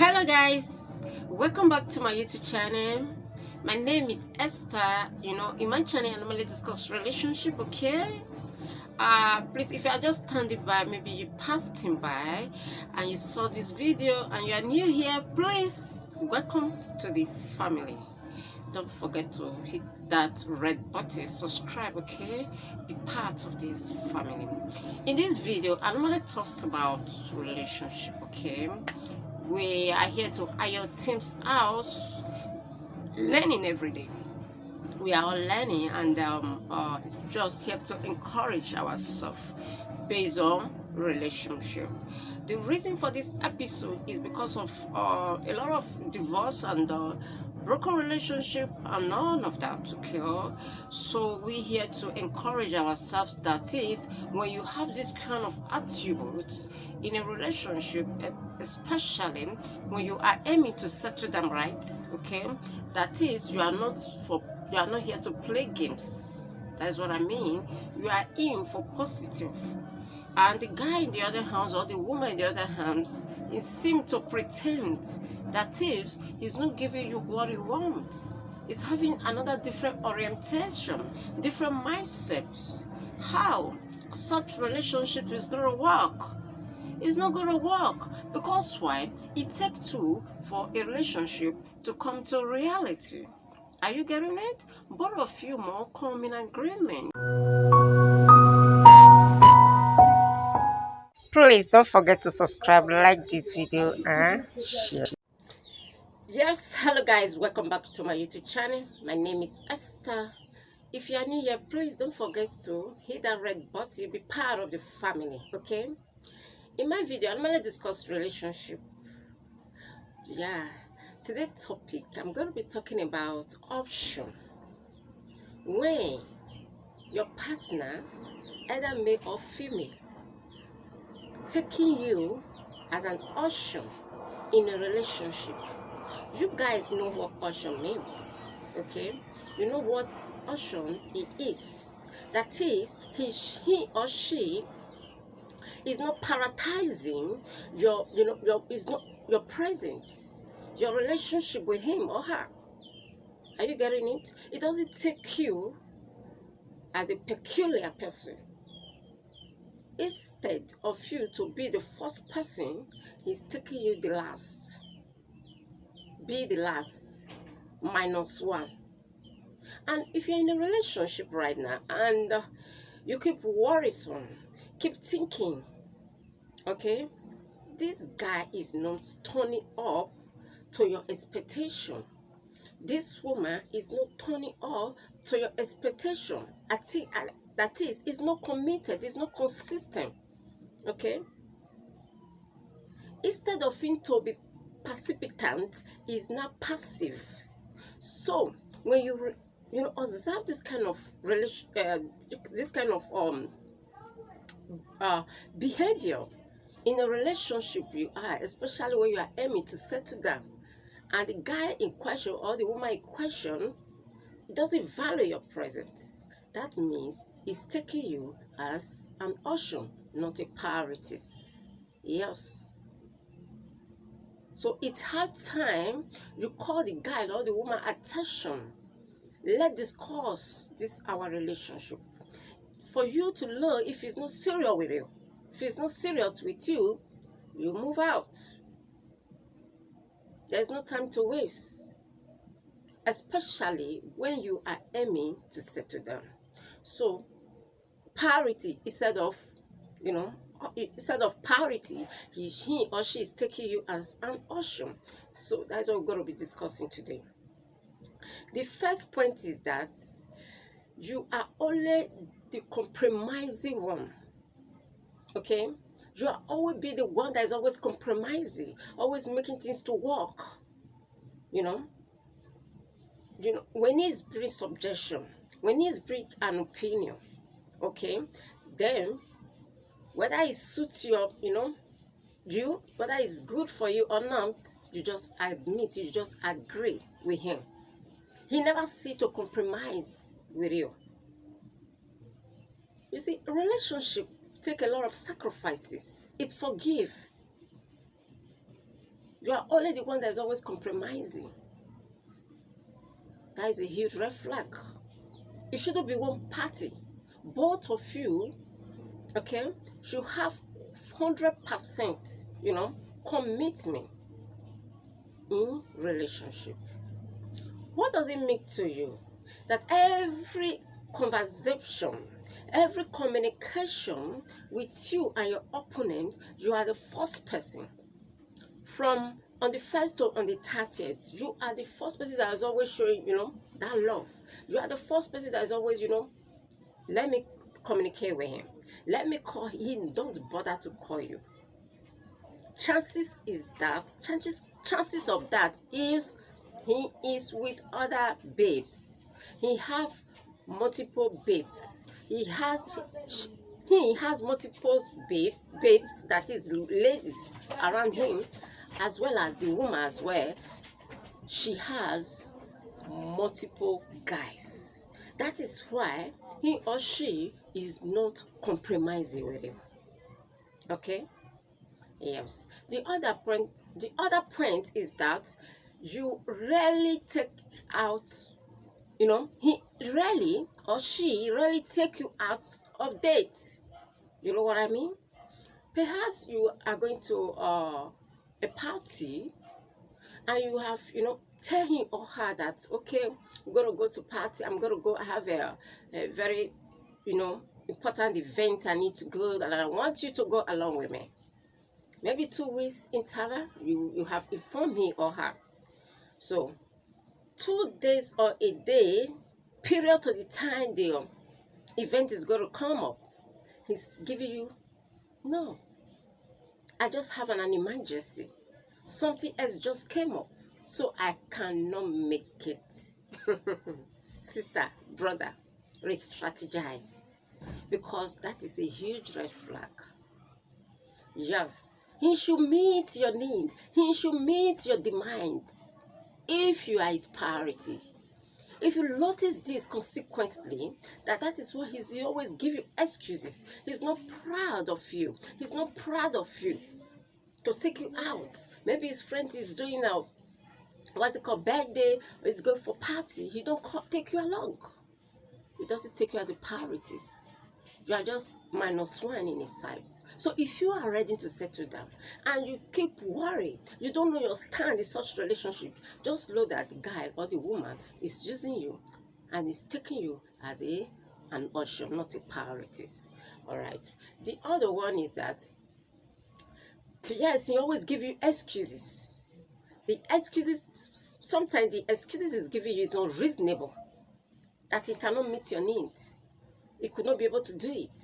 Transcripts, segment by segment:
Hello guys, welcome back to my YouTube channel. My name is Esther. In my channel I normally discuss relationship. Okay, please, if you are just standing by, maybe you passed him by and you saw this video and you are new here, please welcome to the family. Don't forget to hit that red button, subscribe. Okay, be part of this family. In this video I normally talk about relationship. Okay, we are here to iron things out, learning every day. We are all learning, and just here to encourage ourselves based on relationship. The reason for this episode is because of a lot of divorce and broken relationship and none of that. Okay, so we here to encourage ourselves. That is, when you have this kind of attributes in a relationship, especially when you are aiming to settle them right. Okay, that is, you are not here to play games. That's what I mean. You are in for positive. And the guy in the other hands, or the woman in the other hands, he seems to pretend that is, he's not giving you what he wants. He's having another different orientation, different mindsets. How such relationship is going to work? It's not going to work. Because why? It takes two for a relationship to come to reality. Are you getting it? Both of you more come in agreement. Please don't forget to subscribe, like this video, and share. Yes, hello guys, welcome back to my YouTube channel. My name is Esther. If you are new here, please don't forget to hit that red button, be part of the family. Okay, in my video I'm going to discuss relationship. Yeah, today's topic I'm going to be talking about option. When your partner, either male or female, taking you as an option in a relationship. You guys know what option means. Okay, you know what option it is. That is, he or she is not prioritizing your presence, your relationship with him or her. Are you getting it? It doesn't take you as a peculiar person. Instead of you to be the first person, he's taking you the last. Be the last, -1. And if you're in a relationship right now and you keep worrisome, keep thinking, okay, this guy is not turning up to your expectation. This woman is not turning up to your expectation. That is, it's not committed, it's not consistent. Okay? Instead of him to be precipitant, he's now passive. So when you observe this kind of behavior in a relationship you are, especially when you are aiming to settle down, and the guy in question or the woman in question, it doesn't value your presence. That means it's taking you as an option, not a priority. Yes. So it's hard time you call the guy or the woman attention. Let's discuss this our relationship. For you to learn if he's not serious with you. If he's not serious with you, you move out. There's no time to waste. Especially when you are aiming to settle down. So parity instead of parity, he or she is taking you as an option. So that's what we're going to be discussing today. The first point is that you are only the compromising one. Okay, you are always be the one that is always compromising, always making things to work. When he's bring subjection, when he's bring an opinion, okay, then whether it suits your, whether it's good for you or not, you just admit, you just agree with him. He never see to compromise with you. You see, a relationship take a lot of sacrifices. It forgive. You are only the one that is always compromising. That is a huge red flag. It shouldn't be one party. Both of you, okay, should have 100%, commitment in relationship. What does it mean to you that every conversation, every communication with you and your opponent, you are the first person? From on the 1st to on the 30th, you are the first person that is always showing, that love. You are the first person that is always, let me communicate with him. Let me call him. Don't bother to call you. Chances of that is he is with other babes. He have multiple babes. He has multiple babes, that is ladies around him, as well as the woman as well. She has multiple guys. That is why he or she is not compromising with him. Okay? Yes. The other point is that you rarely take out, he rarely or she rarely take you out of dates. You know what I mean? Perhaps you are going to a party and you have, tell him or her that, okay, I'm going to go to party. I'm going to go have a very, important event I need to go, and I want you to go along with me. Maybe 2 weeks interval, you have informed him or her. So 2 days or a day period to the time the event is going to come up, he's giving you, no, I just have an emergency. Something else just came up, so I cannot make it. Sister, brother, re-strategize, because that is a huge red flag. Yes, he should meet your need. He should meet your demands if you are his priority. If you notice this consequently, that is why he's always give you excuses. He's not proud of you. He's not proud of you to take you out. Maybe his friend is doing a birthday, or he's going for party. He don't take you along. He doesn't take you as a priority. You are just -1 in his size. So if you are ready to settle down and you keep worrying, you don't know your stand in such relationship, just know that the guy or the woman is using you and is taking you as an option, not a priority. All right. The other one is that, yes, he always give you excuses. Sometimes the excuses he's giving you is unreasonable, that he cannot meet your needs. He could not be able to do it.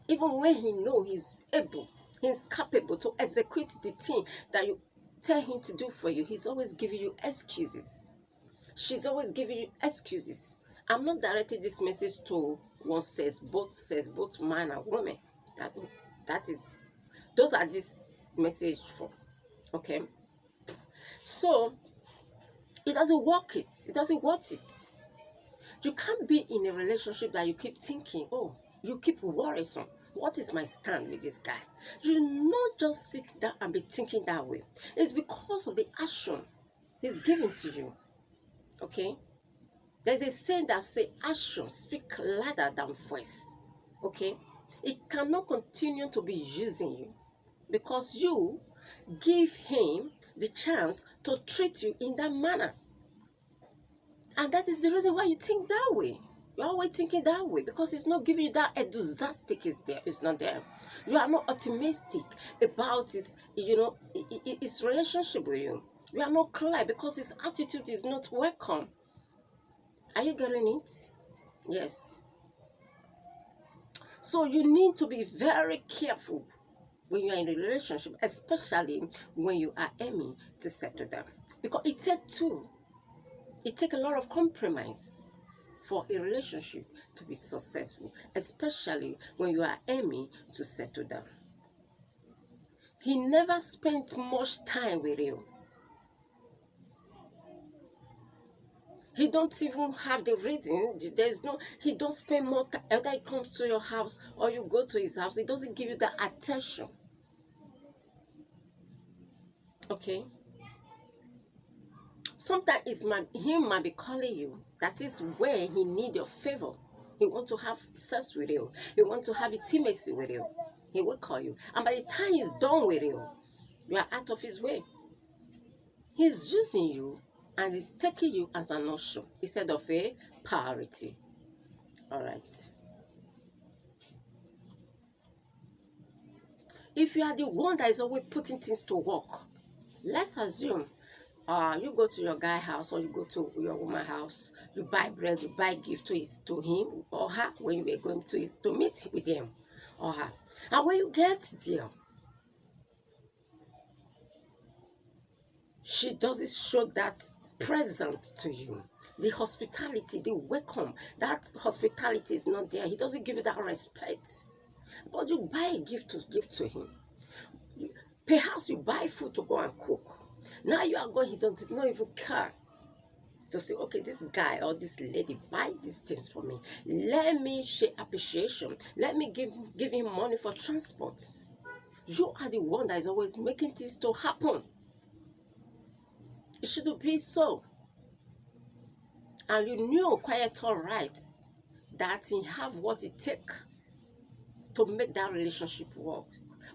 Even when he knows he's capable to execute the thing that you tell him to do for you, he's always giving you excuses. She's always giving you excuses. I'm not directing this message to one sex, both man and woman. Those are this message for. Okay. So it doesn't work it. It doesn't worth it. You can't be in a relationship that you keep thinking, you keep worrisome. What is my stand with this guy? You not just sit down and be thinking that way. It's because of the action he's giving to you. Okay? There's a saying that says action speak louder than voice. Okay? It cannot continue to be using you because you give him the chance to treat you in that manner. And that is the reason why you think that way. You're always thinking that way because it's not giving you that enthusiastic. It's not there. You are not optimistic about his relationship with you. You are not clear because his attitude is not welcome. Are you getting it? Yes. So you need to be very careful when you are in a relationship, especially when you are aiming to settle down. Because it takes two. It takes a lot of compromise for a relationship to be successful, especially when you are aiming to settle down. He never spent much time with you. He don't even have the reason. He don't spend more time. Either he comes to your house or you go to his house. He doesn't give you that attention. Okay? Sometimes he might be calling you. That is where he need your favor. He want to have sex with you. He want to have intimacy with you. He will call you. And by the time he's done with you, you are out of his way. He's using you and he's taking you as an option instead of a priority. All right. If you are the one that is always putting things to work, let's assume you go to your guy house or you go to your woman house, you buy bread, you buy gift to him or her when you were going to meet with him or her. And when you get there, she doesn't show that present to you. The hospitality, the welcome, that hospitality is not there. He doesn't give you that respect. But you buy a gift to give to him. Perhaps you buy food to go and cook. Now you are going, he does not even care to say, okay, this guy or this lady buy these things for me. Let me show appreciation. Let me give him money for transport. You are the one that is always making things to happen. It shouldn't be so. And you knew quite all right that he have what it takes to make that relationship work.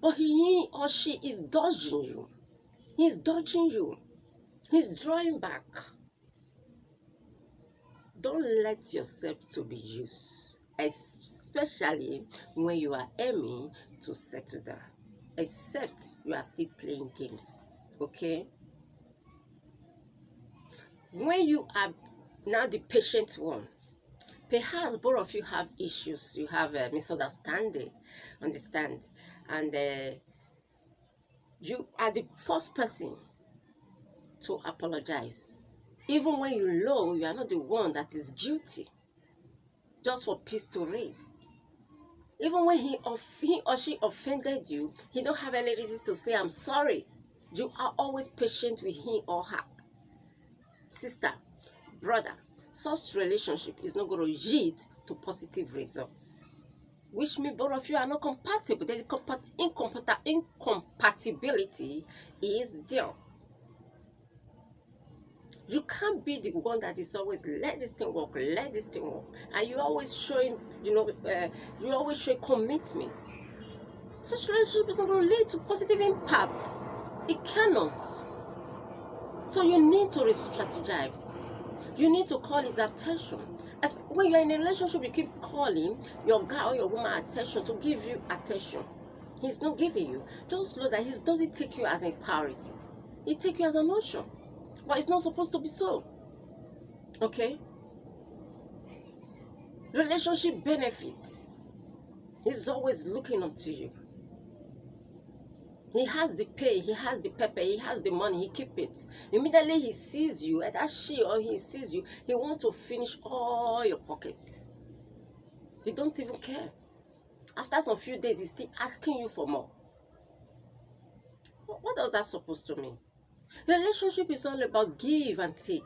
But he or she is dodging you. He's dodging you. He's drawing back. Don't let yourself to be used, especially when you are aiming to settle down, except you are still playing games, okay? When you are now the patient one, perhaps both of you have issues, you have a misunderstanding, understand, and you are the first person to apologize. Even when you know you are not the one that is guilty, just for peace to reign. Even when he or she offended you, he don't have any reason to say, I'm sorry. You are always patient with him or her. Sister, brother, such relationship is not going to yield to positive results. Which means both of you are not compatible. The incompatibility is there. You can't be the one that is always let this thing work, and you always showing, you always show commitment. Such relationship is not going to lead to positive impacts. It cannot. So you need to re-strategize. You need to call his attention. As when you're in a relationship, you keep calling your guy or your woman attention to give you attention. He's not giving you. Just know that he doesn't take you as a priority. He takes you as an option. But it's not supposed to be so. Okay? Relationship benefits. He's always looking up to you. He has the pay, he has the pepper, he has the money, he keep it. Immediately he sees you, and that she or he sees you, he wants to finish all your pockets. You don't even care. After some few days, he's still asking you for more. What does that supposed to mean? The relationship is all about give and take.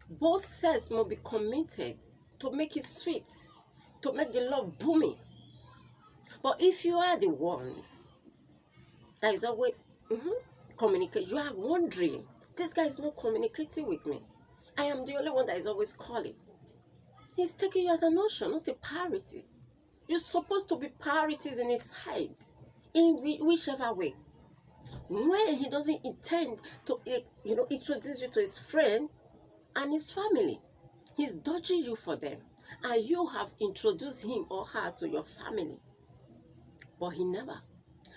Both sides must be committed to make it sweet, to make the love booming. But if you are the one that is always communicating, you are wondering, this guy is not communicating with me. I am the only one that is always calling. He's taking you as an option, not a priority. You're supposed to be priorities in his side, in whichever way. When he doesn't intend to, introduce you to his friends and his family, he's dodging you for them, and you have introduced him or her to your family, but he never.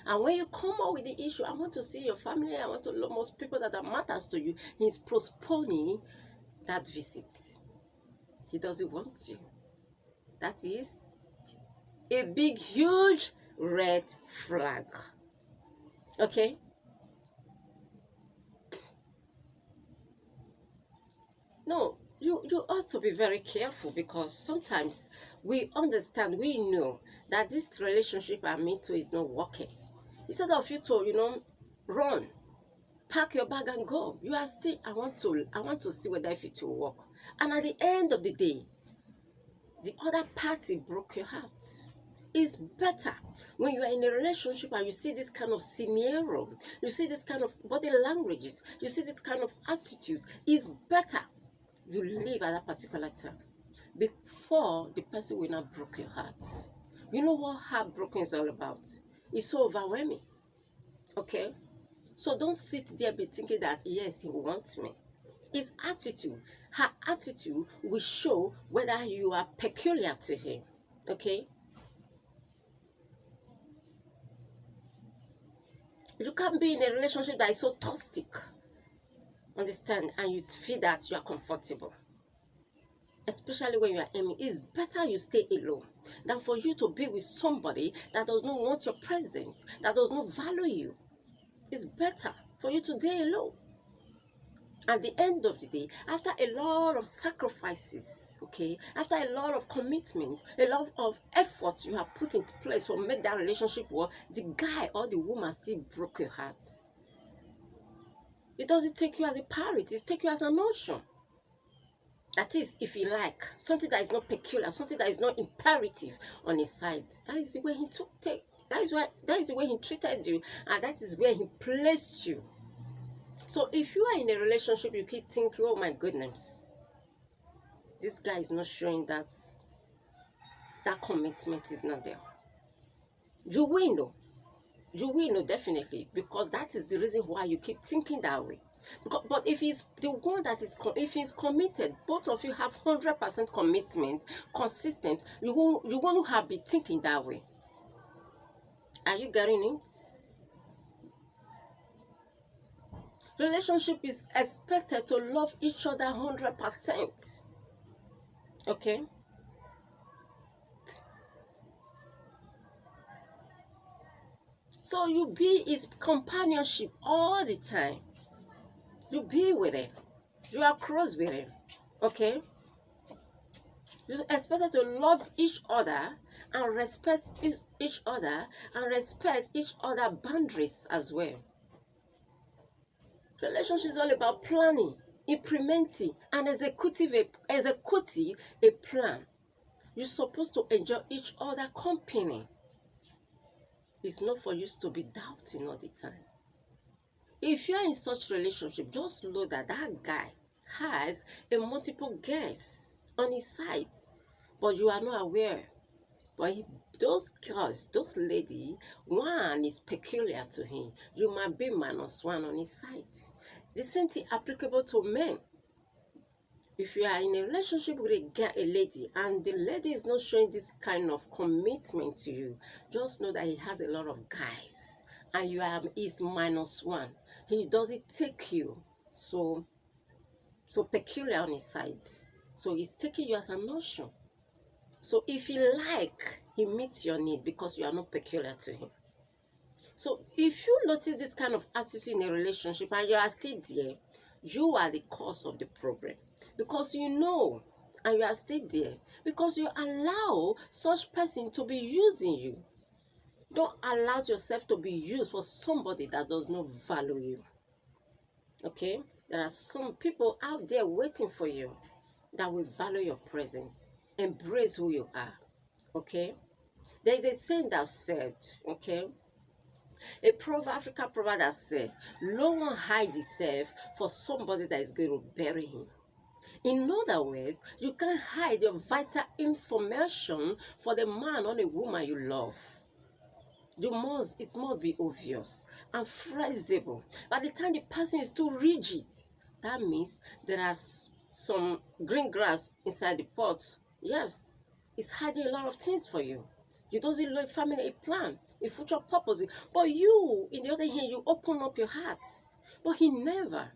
And when you come up with the issue, I want to see your family, I want to know most people that matters to you, he's postponing that visit. He doesn't want you. That is a big, huge red flag. Okay? No, you ought to be very careful, because sometimes we understand, we know that this relationship I'm into is not working. Instead of you to, run, pack your bag and go, you are still, I want to see whether if it will work. And at the end of the day, the other party broke your heart. It's better when you are in a relationship and you see this kind of scenario, you see this kind of body languages, you see this kind of attitude. It's better you leave at that particular time before the person will not break your heart. You know what heartbroken is all about? It's so overwhelming. Okay? So don't sit there be thinking that, yes, he wants me. His attitude, her attitude will show whether you are peculiar to him. Okay? You can't be in a relationship that is so toxic. Understand? And you feel that you are comfortable. Especially when you are aiming. It's better you stay alone than for you to be with somebody that does not want your presence, that does not value you. It's better for you to stay alone. At the end of the day, after a lot of sacrifices, okay, after a lot of commitment, a lot of effort you have put into place to make that relationship work, the guy or the woman still broke your heart. It doesn't take you as a priority, it takes you as an option. That is, if you like, something that is not peculiar, something that is not imperative on his side. That is the way he that is the way he treated you, and that is where he placed you. So if you are in a relationship, you keep thinking, oh my goodness, this guy is not showing that commitment is not there. You will know definitely, because that is the reason why you keep thinking that way. But if he's the one that is, if he's committed, both of you have 100% commitment, consistent, you won't have be thinking that way. Are you getting it? Relationship is expected to love each other 100%. Okay? So you be his companionship all the time. You be with him. You are close with him. Okay? You're expected to love each other and respect each other and respect each other's boundaries as well. Relationship is all about planning, implementing, and executing a plan. You're supposed to enjoy each other's company. It's not for you to be doubting all the time. If you are in such relationship, just know that that guy has a multiple guests on his side, but you are not aware. But those girls, those ladies, one is peculiar to him. You might be -1 on his side. The same thing applicable to men. If you are in a relationship with a lady and the lady is not showing this kind of commitment to you, just know that he has a lot of guys and you are his -1. He doesn't take you so peculiar on his side. So he's taking you as an option. So if he he meets your need because you are not peculiar to him. So if you notice this kind of attitude in a relationship and you are still there, you are the cause of the problem. Because you know, and you are still there, because you allow such person to be using you. Don't allow yourself to be used for somebody that does not value you. Okay? There are some people out there waiting for you that will value your presence. Embrace who you are. Okay? There is a saying that said, okay? African proverb that said, no one hide himself for somebody that is going to bury him. In other words, you can't hide your vital information for the man or the woman you love. It must be obvious and flexible. By the time the person is too rigid, that means there are some green grass inside the pot. Yes, it's hiding a lot of things for you. You doesn't know a family, a plan, a future purpose. But you, in the other hand, you open up your heart. But he never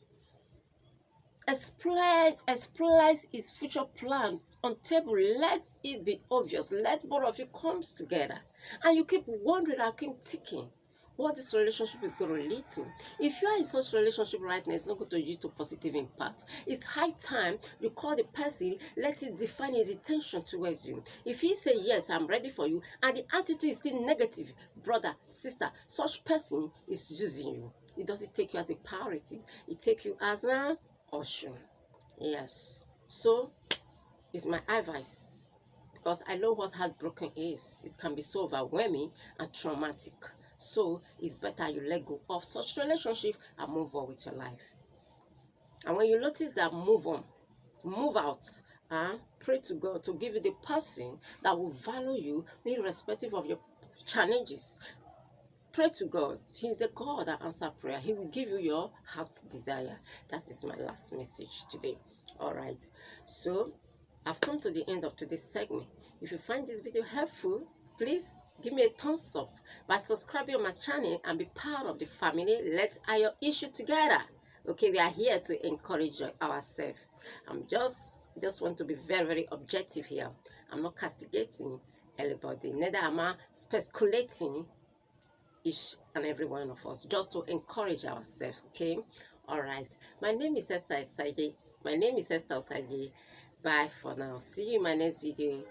express his future plan on table. Let it be obvious. Let both of you come together. And you keep wondering and keep thinking what this relationship is going to lead to. If you are in such relationship right now, it's not going to lead to positive impact. It's high time you call the person, let it define his intention towards you. If he say, yes, I'm ready for you, and the attitude is still negative, brother, sister, such person is using you. It doesn't take you as a priority. It takes you as an option. Yes. So, it's my advice. because I know what heartbroken is. It can be so overwhelming and traumatic. So it's better you let go of such relationship and move on with your life. And when you notice that, move on, move out, and pray to God to give you the person that will value you irrespective of your challenges. Pray to God. He's the God that answers prayer. He will give you your heart's desire. That is my last message today. All right. So I've come to the end of today's segment. If you find this video helpful, please give me a thumbs up by subscribing on my channel and be part of the family. Let's iron issue together. Okay, we are here to encourage ourselves. I'm just want to be very, very objective here. I'm not castigating anybody. Neither am I speculating each and every one of us, just to encourage ourselves. Okay, all right. My name is Esther Osage. Bye for now. See you in my next video.